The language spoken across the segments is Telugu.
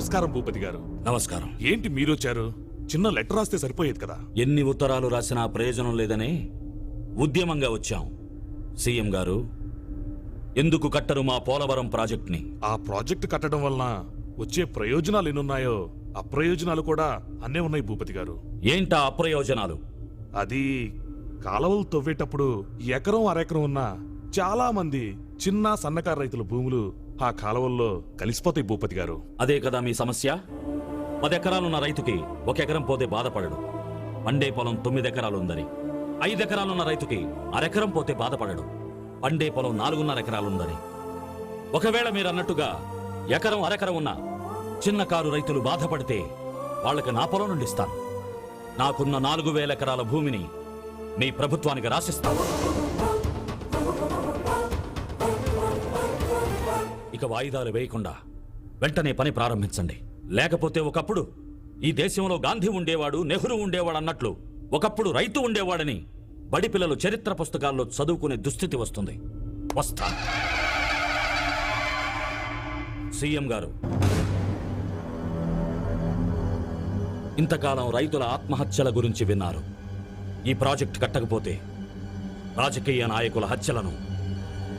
నమస్కారం భూపతి గారు. నమస్కారం. ఏంటి మీరొచ్చారు? చిన్న లెటర్ రాస్తే సరిపోయేది కదా. ఎన్ని ఉత్తరాలు రాసినా ప్రయోజనం లేదని ఉద్యమంగా వచ్చాం. సీఎం గారు, ఎందుకు కట్టరు మా పోలవరం ప్రాజెక్ట్ని? ఆ ప్రాజెక్ట్ కట్టడం వలన వచ్చే ప్రయోజనాలు ఎన్నున్నాయో అప్రయోజనాలు కూడా అన్నే ఉన్నాయి భూపతి గారు. ఏంటా అప్రయోజనాలు? అది కాలువలు తవ్వేటప్పుడు ఎకరం అరెకరం ఉన్న చాలా మంది చిన్న సన్నకారు రైతుల భూములు ఆ కాలువల్లో కలిసిపోతాయి భూపతి గారు. అదే కదా మీ సమస్య. 10 ఎకరాలున్న రైతుకి 1 ఎకరం పోతే బాధపడడు. పండే పొలం 9 ఎకరాలుందని. 5 ఎకరాలున్న రైతుకి అరెకరం పోతే బాధపడడు. పండే పొలం 4.5 ఎకరాలుందని. ఒకవేళ మీరన్నట్టుగా ఎకరం అరెకరం ఉన్న చిన్న కారు రైతులు బాధపడితే వాళ్ళకి నా పొలం నుండి ఇస్తాను. నాకున్న 4,000 ఎకరాల భూమిని మీ ప్రభుత్వానికి రాసిస్తాను. ఇక వాయిదాలు వేయకుండా వెంటనే పని ప్రారంభించండి. లేకపోతే ఒకప్పుడు ఈ దేశంలో గాంధీ ఉండేవాడు, నెహ్రూ ఉండేవాడు అన్నట్లు ఒకప్పుడు రైతు ఉండేవాడని బడి పిల్లలు చరిత్ర పుస్తకాల్లో చదువుకునే దుస్థితి వస్తుంది. వస్తా. సీఎం గారు, ఇంతకాలం రైతుల ఆత్మహత్యల గురించి విన్నారు. ఈ ప్రాజెక్ట్ కట్టకపోతే రాజకీయ నాయకుల హత్యలను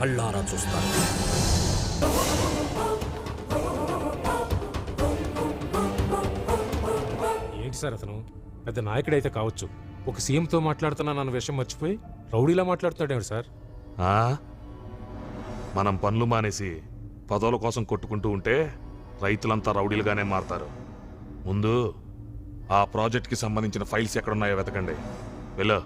కళ్ళారా చూస్తారు. ఏంటి సార్, అతను పెద్ద నాయకుడైతే కావచ్చు, ఒక సీఎంతో మాట్లాడుతున్నా నన్ను విషయం మర్చిపోయి రౌడీలా మాట్లాడుతున్నాడు సార్. ఆ మనం పనులు మానేసి పదవుల కోసం కొట్టుకుంటూ ఉంటే రైతులంతా రౌడీలుగానే మారతారు. ముందు ఆ ప్రాజెక్ట్కి సంబంధించిన ఫైల్స్ ఎక్కడున్నాయో వెతకండి. వెళ్ళు.